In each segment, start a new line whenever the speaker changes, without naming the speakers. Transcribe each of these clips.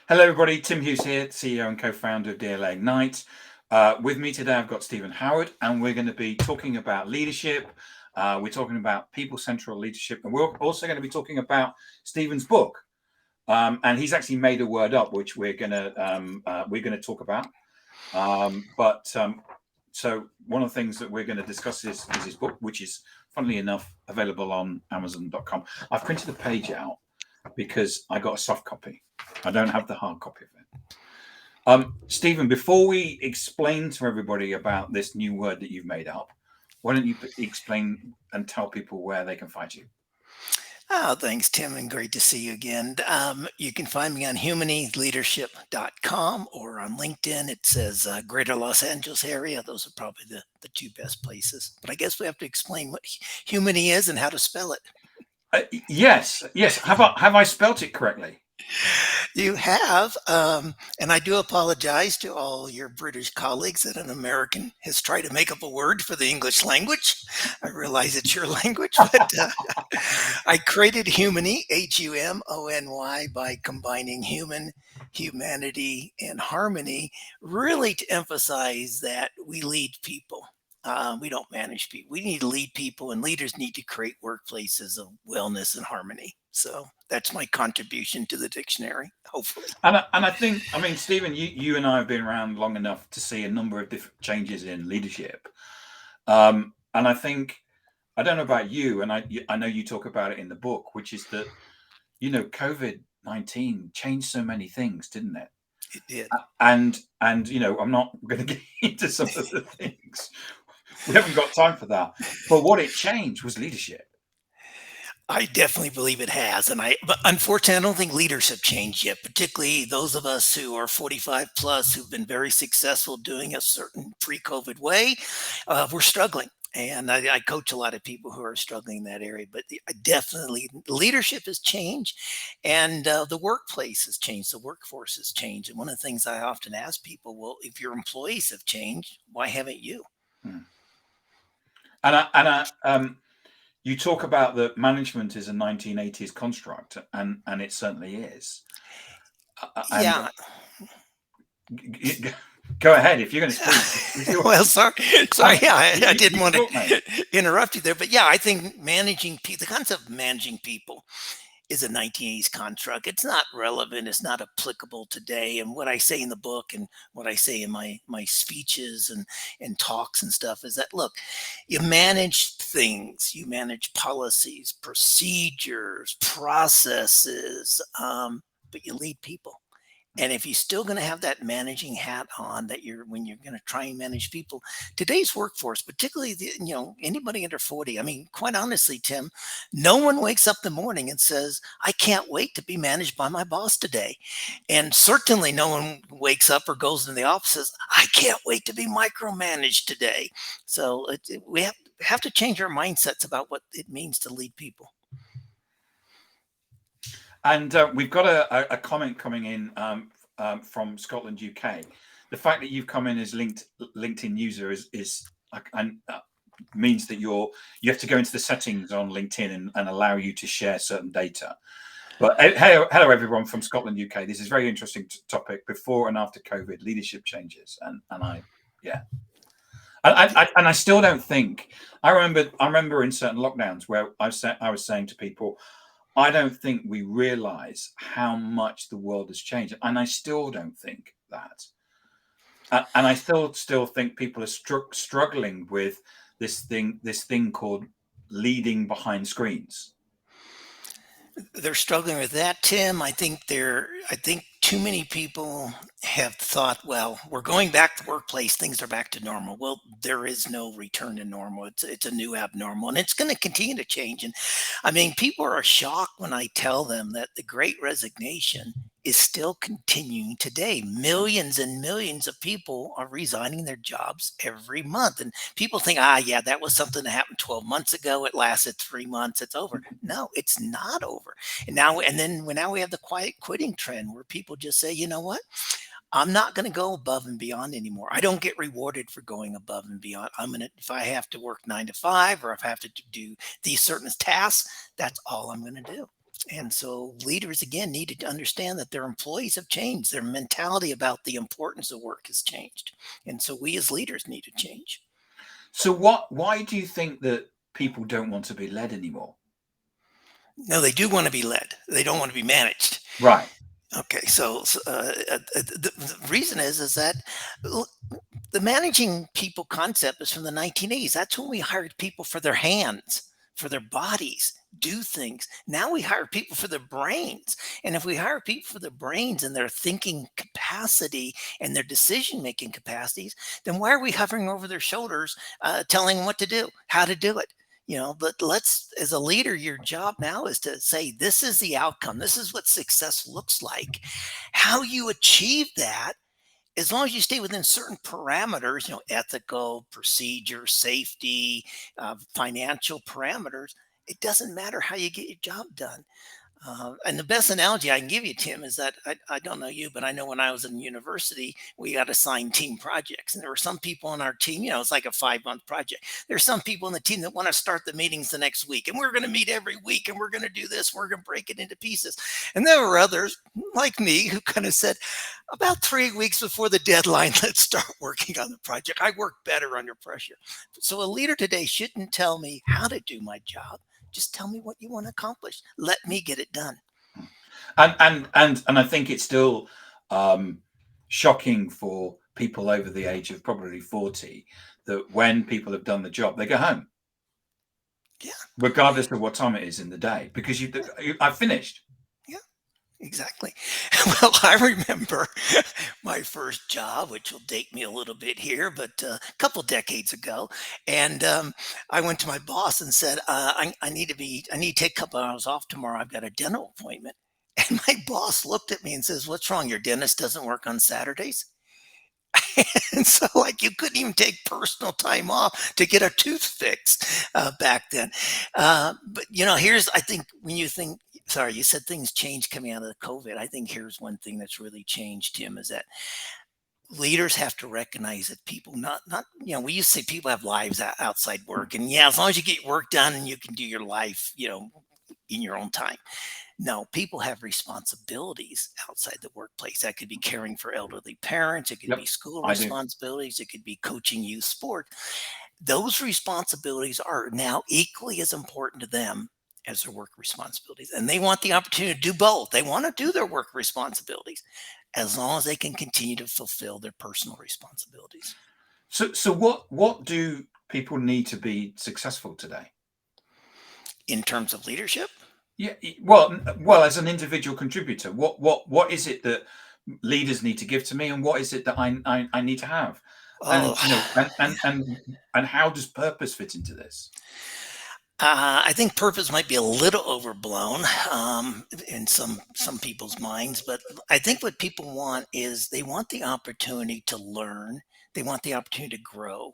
Hello, everybody. Tim Hughes here, CEO and co-founder of DLA Ignite. With me today, I've got Stephen Howard, and we're going to be talking about leadership. We're talking about people-centric leadership, and we're also going to be talking about Stephen's book. And he's actually made a word up, which we're going to talk about. So one of the things that we're going to discuss is his book, which is, funnily enough, available on Amazon.com. I've printed a page out because I got a soft copy. I don't have the hard copy of it. Stephen, before we explain to everybody about this new word that you've made up, why don't you explain and tell people where they can find you?
Oh, thanks, Tim, and great to see you again. You can find me on humanyleadership.com or on LinkedIn. It says Greater Los Angeles area. Those are probably the two best places. But I guess we have to explain what Humany is and how to spell it.
Yes. Have I spelt it correctly?
You have, and I do apologize to all your British colleagues that an American has tried to make up a word for the English language. I realize it's your language, but I created Humany, Humony, by combining humanity, and harmony, really to emphasize that we lead people. We don't manage people. We need to lead people, and leaders need to create workplaces of wellness and harmony. So that's my contribution to the dictionary, hopefully.
And I think, I mean, Stephen, you and I have been around long enough to see a number of different changes in leadership. And I think, I don't know about you, and I know you talk about it in the book, which is that, COVID-19 changed so many things, didn't it?
It did.
And I'm not going to get into some of the things. We haven't got time for that. But what it changed was leadership.
I definitely believe it has, but unfortunately, I don't think leaders have changed yet. Particularly those of us who are 45 plus, who've been very successful doing a certain pre-COVID way. We're struggling, and I coach a lot of people who are struggling in that area. But definitely, leadership has changed, and the workplace has changed. The workforce has changed. And one of the things I often ask people, well, if your employees have changed, why haven't you?
Hmm. You talk about that management is a 1980s construct, and it certainly is. And
Yeah.
go ahead if you're going to speak.
Well, sorry. Yeah, I didn't want
Talk, mate.
to interrupt you there, but yeah, I think the concept of managing people is a 1980s construct. It's not relevant. It's not applicable today. And what I say in the book and what I say in my speeches and talks and stuff is that, look, you manage things, you manage policies, procedures, processes, but you lead people. And if you're still going to have that managing hat on, when you're going to try and manage people, today's workforce, particularly anybody under 40. I mean, quite honestly, Tim, no one wakes up in the morning and says, "I can't wait to be managed by my boss today," and certainly no one wakes up or goes into the office and says, "I can't wait to be micromanaged today." So we have to change our mindsets about what it means to lead people.
And we've got a comment coming in from Scotland, UK. The fact that you've come in as LinkedIn user is means that you have to go into the settings on LinkedIn and allow you to share certain data. But hello everyone from Scotland, UK. This is a very interesting topic: before and after COVID, leadership changes, and I still don't think. I remember in certain lockdowns where I was saying to people, I don't think we realize how much the world has changed, and I still don't think that. And I still think people are struggling with this thing called leading behind screens.
They're struggling with that, Tim. I think too many people have thought, well, we're going back to workplace, things are back to normal. Well, there is no return to normal. It's a new abnormal, and it's going to continue to change. And I mean, people are shocked when I tell them that the great resignation is still continuing today. Millions and millions of people are resigning their jobs every month. And people think, yeah, that was something that happened 12 months ago. It lasted 3 months. It's over. No, it's not over. Now we have the quiet quitting trend where people just say, you know what? I'm not going to go above and beyond anymore. I don't get rewarded for going above and beyond. If I have to work 9 to 5, or if I have to do these certain tasks, that's all I'm going to do. And so leaders again needed to understand that their employees have changed. Their mentality about the importance of work has changed. And so we as leaders need to change.
So why do you think that people don't want to be led anymore?
No, they do want to be led. They don't want to be managed.
Right.
Okay, the reason is that l- the managing people concept is from the 1980s. That's when we hired people for their hands, for their bodies, do things. Now we hire people for their brains. And if we hire people for their brains and their thinking capacity and their decision making capacities, then why are we hovering over their shoulders, telling them what to do, how to do it? But let's, as a leader, your job now is to say, this is the outcome. This is what success looks like. How you achieve that, as long as you stay within certain parameters, ethical, procedure, safety, financial parameters, it doesn't matter how you get your job done. And the best analogy I can give you, Tim, is that I don't know you, but I know when I was in university, we got assigned team projects. And there were some people on our team, it's like a 5-month project. There's some people on the team that want to start the meetings the next week. And we're going to meet every week and we're going to do this. We're going to break it into pieces. And there were others like me who kind of said, about 3 weeks before the deadline, let's start working on the project. I work better under pressure. So a leader today shouldn't tell me how to do my job. Just tell me what you want to accomplish. Let me get it done.
And I think it's still shocking for people over the age of probably 40 that when people have done the job, they go home.
Yeah.
Regardless of what time it is in the day, because I've finished.
Yeah, exactly. Well, I remember my first job, which will date me a little bit here, but a couple decades ago. And I went to my boss and said, I need to take a couple hours off tomorrow. I've got a dental appointment. And my boss looked at me and says, "What's wrong? Your dentist doesn't work on Saturdays?" And so, like, you couldn't even take personal time off to get a tooth fixed back then. But here's, I think, when you think, sorry, you said things changed coming out of the COVID. I think here's one thing that's really changed, Tim, is that leaders have to recognize that people not we used to say people have lives outside work, and yeah, as long as you get your work done and you can do your life, in your own time. No, people have responsibilities outside the workplace. That could be caring for elderly parents. It could be
Yep,
school
I do.
responsibilities. It could be coaching youth sport. Those responsibilities are now equally as important to them as their work responsibilities. And they want the opportunity to do both. They want to do their work responsibilities as long as they can continue to fulfill their personal responsibilities.
So what do people need to be successful today?
In terms of leadership,
Yeah, well, as an individual contributor, what is it that leaders need to give to me, and what is it that I need to have, and
oh,
and how does purpose fit into this?
I think purpose might be a little overblown in some people's minds, but I think what people want is they want the opportunity to learn. They want the opportunity to grow.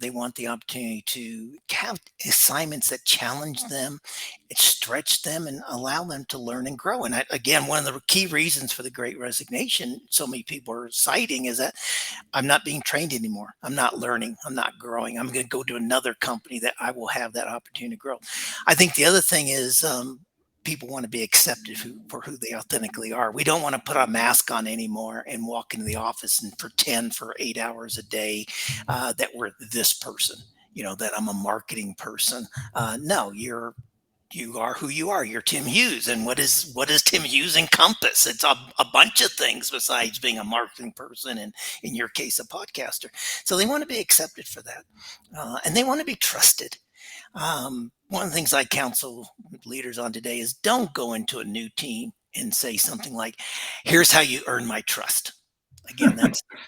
They want the opportunity to have assignments that challenge them, stretch them, and allow them to learn and grow. And again, one of the key reasons for the Great Resignation, so many people are citing, is that I'm not being trained anymore. I'm not learning. I'm not growing. I'm going to go to another company that I will have that opportunity to grow. I think the other thing is people want to be accepted for who they authentically are. We don't want to put a mask on anymore and walk into the office and pretend for 8 hours a day that we're this person. That I'm a marketing person. No, you are who you are. You're Tim Hughes. And what does Tim Hughes encompass? It's a bunch of things besides being a marketing person and, in your case, a podcaster. So they want to be accepted for that. And they want to be trusted. One of the things I counsel leaders on today is don't go into a new team and say something like, "Here's how you earn my trust." Again,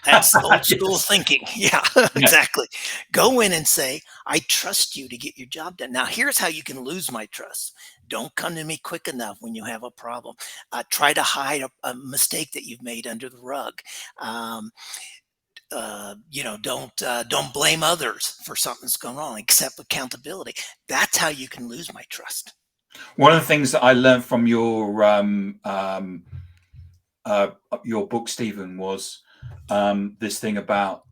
that's old school
Yes.
thinking. Yeah,
Yeah.
exactly. Go in and say, "I trust you to get your job done. Now, here's how you can lose my trust. Don't come to me quick enough when you have a problem. Try to hide a mistake that you've made under the rug. Um, don't blame others for something that's going wrong. Accept accountability. That's how you can lose my trust."
One of the things that I learned from your book, Stephen, was this thing about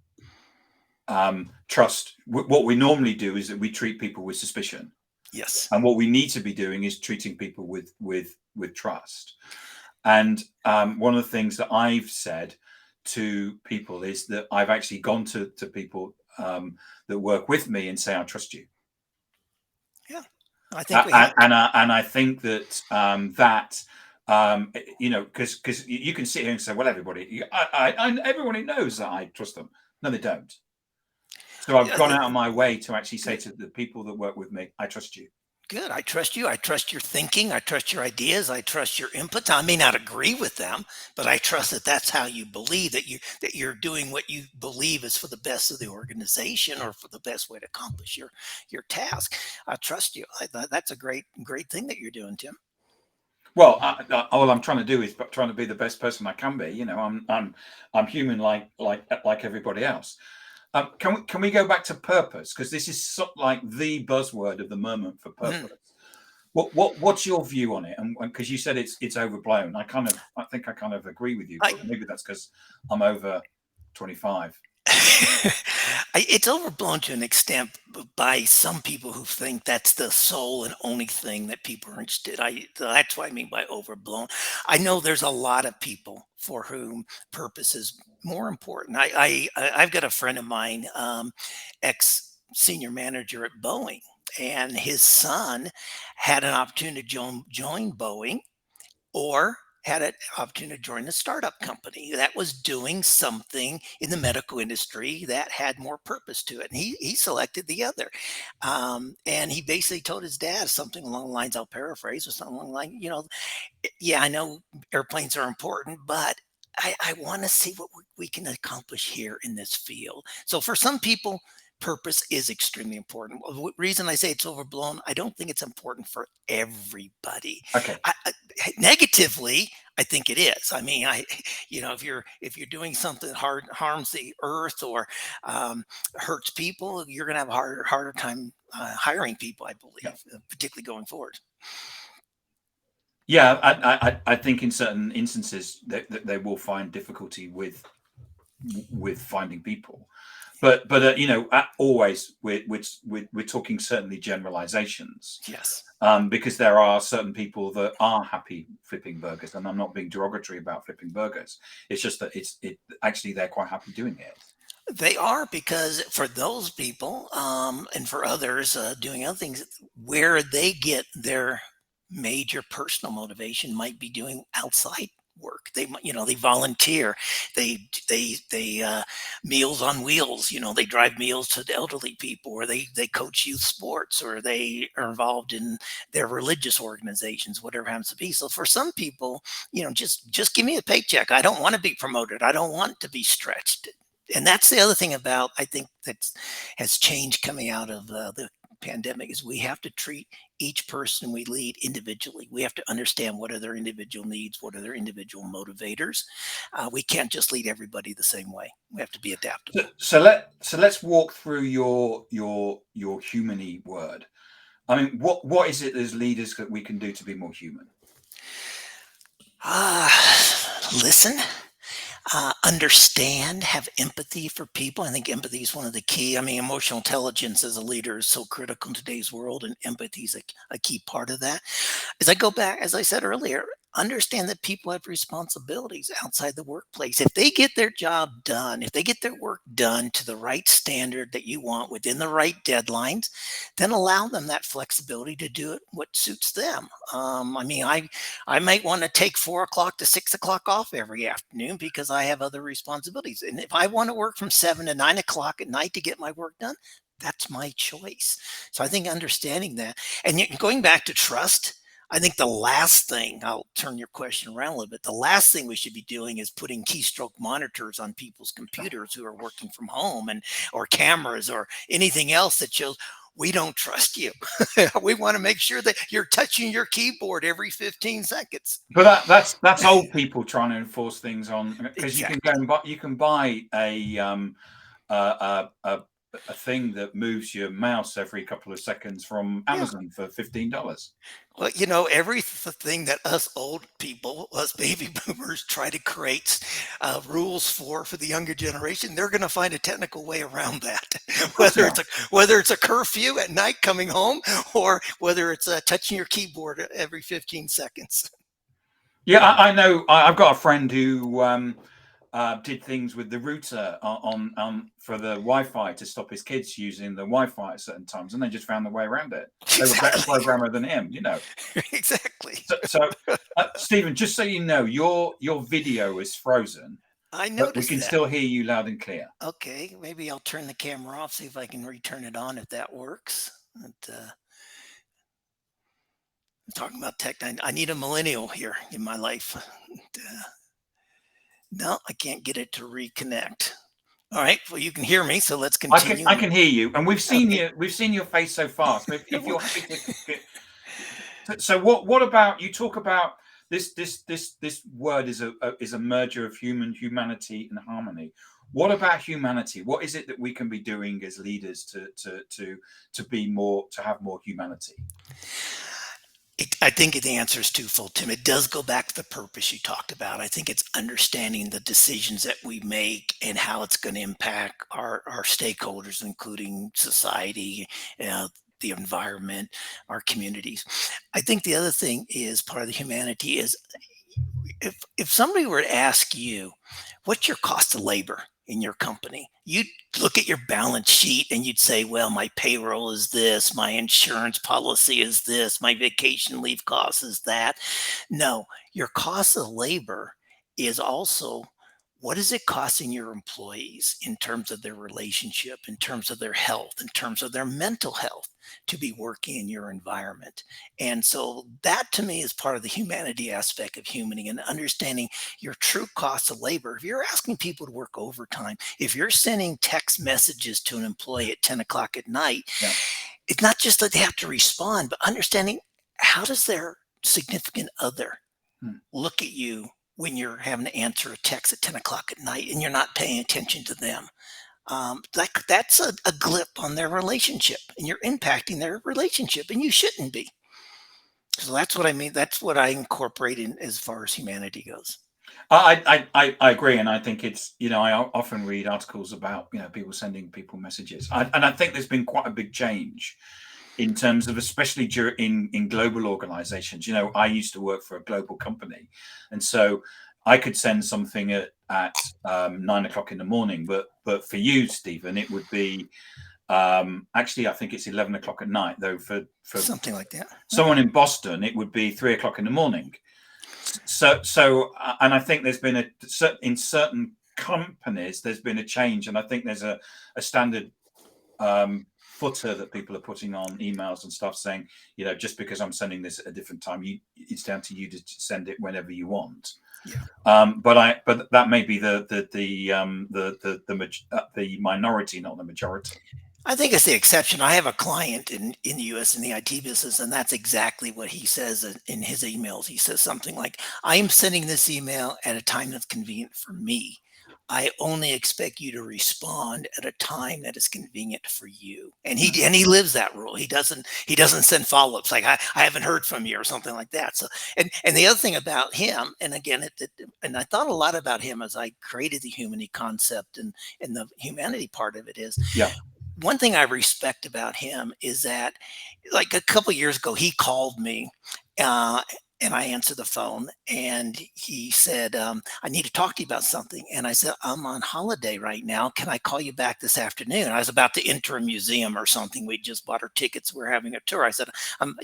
trust. What we normally do is that we treat people with suspicion.
Yes.
And what we need to be doing is treating people with trust. And one of the things that I've said to people is that I've actually gone to people that work with me and say, I trust you.
Yeah, I think we have.
And I think that because you can sit here and say, well, everybody knows that I trust them. No, they don't. So I've gone out of my way to actually say to the people that work with me, I trust you.
Good. I trust you. I trust your thinking. I trust your ideas. I trust your inputs. I may not agree with them, but I trust that that's how you believe, that you're doing what you believe is for the best of the organization or for the best way to accomplish your task. I trust you. That's a great thing that you're doing, Tim.
Well, all I'm trying to do is trying to be the best person I can be. You know, I'm human like everybody else. Can we go back to purpose, because this is like the buzzword of the moment for purpose. What's your view on it? And because you said it's overblown, I think I kind of agree with you. But maybe that's because I'm over 25.
It's overblown to an extent by some people who think that's the sole and only thing that people are interested. That's what I mean by overblown. I know there's a lot of people for whom purpose is more important. I've got a friend of mine, ex senior manager at Boeing, and his son had an opportunity to join Boeing, or had an opportunity to join a startup company that was doing something in the medical industry that had more purpose to it. And he selected the other. And he basically told his dad something along the lines, I'll paraphrase, or something along the line, yeah, I know airplanes are important, but I want to see what we can accomplish here in this field. So for some people, purpose is extremely important. The reason I say it's overblown, I don't think it's important for everybody.
Okay.
Negatively, I think it is. I mean, if you're doing something that harms the earth or hurts people, you're going to have a harder time hiring people, I believe, particularly going forward.
Yeah, I think in certain instances that they will find difficulty with finding people, but always we're talking certainly generalizations.
Yes.
Because there are certain people that are happy flipping burgers, and I'm not being derogatory about flipping burgers. It's just that actually they're quite happy doing it.
They are, because for those people, and for others doing other things, where they get their major personal motivation might be doing outside work. They volunteer, they Meals on Wheels, they drive meals to the elderly people, or they coach youth sports, or they are involved in their religious organizations, whatever it happens to be. So for some people, just give me a paycheck. I don't want to be promoted. I don't want to be stretched. And that's the other thing about, I think, that has changed coming out of the pandemic, is we have to treat each person we lead individually. We have to understand what are their individual needs, what are their individual motivators. We can't just lead everybody the same way. We have to be adaptable.
So let's walk through your humany word. I mean, what is it as leaders that we can do to be more human?
Listen. Understand, have empathy for people. I think empathy is one of the key. I mean, emotional intelligence as a leader is so critical in today's world, and empathy is a key part of that. As I go back, as I said earlier, understand that people have responsibilities outside the workplace. If they get their job done, if they get their work done to the right standard that you want within the right deadlines, then allow them that flexibility to do it what suits them. I might want to take 4 o'clock to 6 o'clock off every afternoon because I have other responsibilities. And if I want to work from 7 to 9 o'clock at night to get my work done, that's my choice. So I think understanding that, and going back to trust, I think the last thing, I'll turn your question around a little bit, the last thing we should be doing is putting keystroke monitors on people's computers who are working from home, or cameras or anything else that shows we don't trust you. We want to make sure that you're touching your keyboard every 15 seconds.
But that's old people trying to enforce things on, because
Exactly.
you can buy a a thing that moves your mouse every couple of seconds from
Yeah.
Amazon for $15.
Well, everything that us old people, us baby boomers, try to create rules for the younger generation, they're going to find a technical way around that.
Of course they are.
Whether it's a curfew at night coming home, or whether it's touching your keyboard every 15 seconds.
Yeah, I know. I've got a friend who did things with the router on for the Wi-Fi to stop his kids using the Wi-Fi at certain times, and they just found the way around it. They were a better
Exactly.
programmer than him,
Exactly.
So, Stephen, just so you know, your video is frozen,
I
but we
noticed
can
that.
still hear you loud and clear.
Okay, maybe I'll turn the camera off, see if I can return it on if that works. Talking about tech, I need a millennial here in my life. No, I can't get it to reconnect. All right, well, you can hear me, so let's continue.
I can hear you, and we've seen
Okay.
we've seen your face so far. So if you're happy so what about you talk about this word is a merger of humanity and harmony. What about humanity? What is it that we can be doing as leaders to be more, to have more humanity?
I think the answer is twofold, Tim. It does go back to the purpose you talked about. I think it's understanding the decisions that we make and how it's going to impact our stakeholders, including society, the environment, our communities. I think the other thing is part of the humanity is if somebody were to ask you, what's your cost of labor in your company? You'd look at your balance sheet and you'd say, well, my payroll is this, my insurance policy is this, my vacation leave cost is that. No, your cost of labor is also, what is it costing your employees in terms of their relationship, in terms of their health, in terms of their mental health to be working in your environment? And so that to me is part of the humanity aspect of humaning and understanding your true cost of labor. If you're asking people to work overtime, if you're sending text messages to an employee at 10 o'clock at night,
Yeah.
it's not just that they have to respond, but understanding how does their significant other look at you when you're having to answer a text at 10 o'clock at night and you're not paying attention to them. That's a glip on their relationship, and you're impacting their relationship, and you shouldn't be. So that's what I mean. That's what I incorporate in as far as humanity goes.
I agree, and I think it's, I often read articles about people sending people messages, and I think there's been quite a big change in terms of, especially in global organizations. I used to work for a global company, and so I could send something at 9 o'clock in the morning, but for you, Stephen, it would be actually, I think it's 11 o'clock at night, though for
Something like that.
someone in Boston it would be 3 o'clock in the morning. So and I think there's been in certain companies there's been a change, and I think there's a standard footer that people are putting on emails and stuff saying, just because I'm sending this at a different time, it's down to you to send it whenever you want.
Yeah.
But that may be the minority, not the majority.
I think it's the exception. I have a client in the US in the IT business, and that's exactly what he says in his emails. He says something like, I am sending this email at a time that's convenient for me. I only expect you to respond at a time that is convenient for you. And he lives that rule. He doesn't send follow-ups like I haven't heard from you or something like that. So and the other thing about him, and again, and I thought a lot about him as I created the Humany concept and the humanity part of it is,
yeah.
One thing I respect about him is that, like a couple of years ago, he called me, and I answered the phone, and he said, "I need to talk to you about something." And I said, "I'm on holiday right now. Can I call you back this afternoon?" I was about to enter a museum or something. We just bought our tickets. We're having a tour. I said, "I'm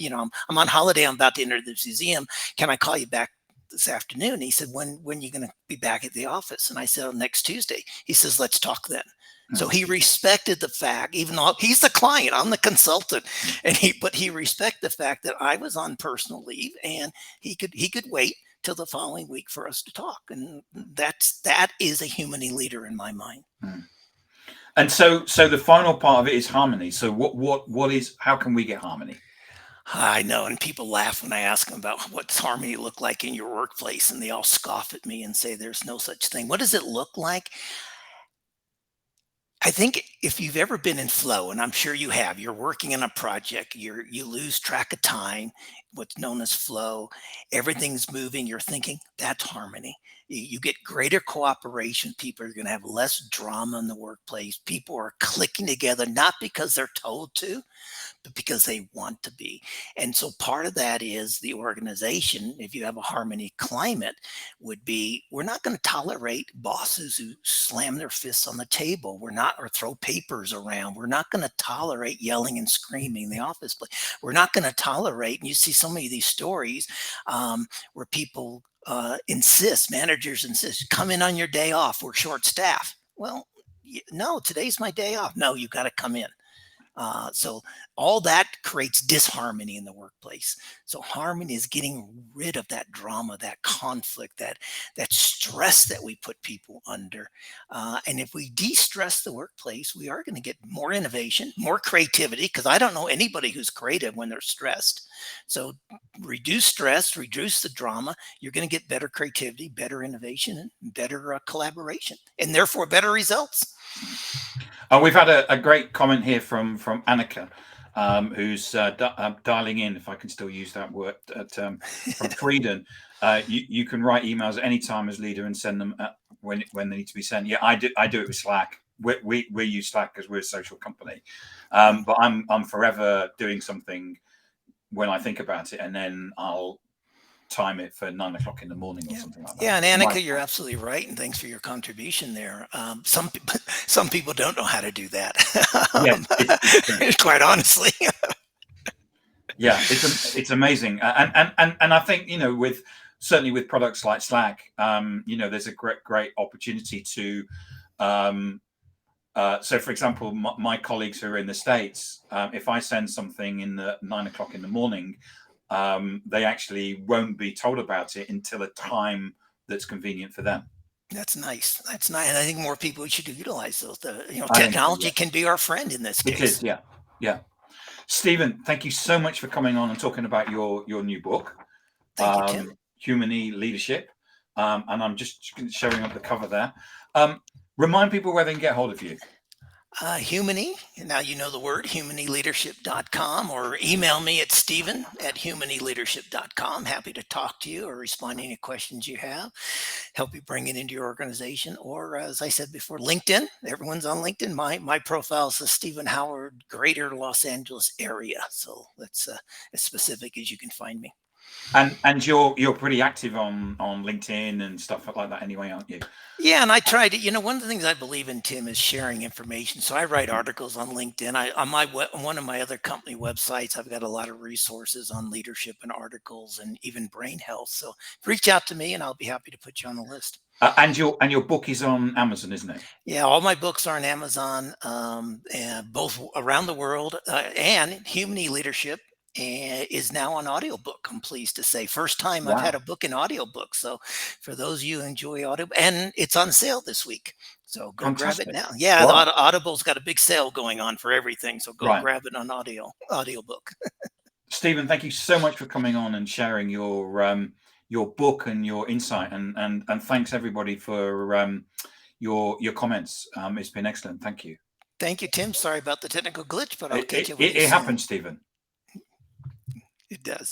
on holiday. I'm about to enter this museum. Can I call you back this afternoon?" And he said, when are you going to be back at the office? And I said, "Oh, next Tuesday." He says, "Let's talk then." So he respected the fact, even though he's the client, I'm the consultant, but he respected the fact that I was on personal leave and he could wait till the following week for us to talk. And that is a Humany leader in my mind.
And so the final part of it is harmony. So how can we get harmony?
I know, and people laugh when I ask them about what's harmony look like in your workplace, and they all scoff at me and say there's no such thing. What does it look like? I think if you've ever been in flow, and I'm sure you have, you're working on a project, you lose track of time, what's known as flow, everything's moving, you're thinking, that's harmony. You get greater cooperation, people are going to have less drama in the workplace. People are clicking together, not because they're told to, but because they want to be. And so part of that is the organization, if you have a harmony climate, would be we're not going to tolerate bosses who slam their fists on the table. We're not, or throw papers around. We're not going to tolerate yelling and screaming in the office place. We're not going to tolerate, and you see so many of these stories where people managers insist, come in on your day off. We're short staffed. Well, no, today's my day off. No, you got to come in. So all that creates disharmony in the workplace. So harmony is getting rid of that drama, that conflict, that stress that we put people under. And if we de-stress the workplace, we are going to get more innovation, more creativity, because I don't know anybody who's creative when they're stressed. So reduce stress, reduce the drama. You're going to get better creativity, better innovation, and better collaboration, and therefore better results.
We've had a great comment here from Annika, who's dialing in, if I can still use that word, from Sweden. You can write emails at any time as leader and send them when they need to be sent. Yeah, I do it with Slack. We use Slack because we're a social company, but I'm forever doing something when I think about it, and then I'll time it for 9 o'clock in the morning or something like that.
Yeah, and Annika, you're absolutely right, and thanks for your contribution there. Some people don't know how to do that.
Yeah,
quite honestly.
Yeah, it's amazing, and I think certainly with products like Slack, there's a great opportunity to. So, for example, my colleagues who are in the States, if I send something in the 9 o'clock in the morning, they actually won't be told about it until a time that's convenient for them.
That's nice. That's nice. And I think more people should utilize those. Technology can be our friend in this case.
It is, yeah. Stephen, thank you so much for coming on and talking about your new book.
Thank you, Tim.
Humony Leadership. And I'm just showing up the cover there. Remind people where they can get hold of you.
Humony, now you know the word, humanyleadership.com, or email me at stephen@humanyleadership.com. Happy to talk to you or respond to any questions you have, help you bring it into your organization. Or as I said before, LinkedIn. Everyone's on LinkedIn. My profile is Stephen Howard, Greater Los Angeles area. So that's as specific as you can find me.
And you're pretty active on LinkedIn and stuff like that anyway, aren't you?
Yeah, and I try to, one of the things I believe in, Tim, is sharing information. So I write articles on LinkedIn. On one of my other company websites, I've got a lot of resources on leadership and articles and even brain health. So reach out to me and I'll be happy to put you on the list.
And your book is on Amazon, isn't it?
Yeah, all my books are on Amazon, and both around the world, and Humany Leadership is now on audiobook. I'm pleased to say, first time I've had a book in audiobook. So for those of you who enjoy audio, and it's on sale this week, so go grab it now. Yeah, Audible's got a big sale going on for everything, so go grab it on audiobook.
Stephen, thank you so much for coming on and sharing your book and your insight, and thanks everybody for your comments. It's been excellent. Thank you.
Thank you, Tim. Sorry about the technical glitch, but I'll catch you.
It happens, Stephen.
It does.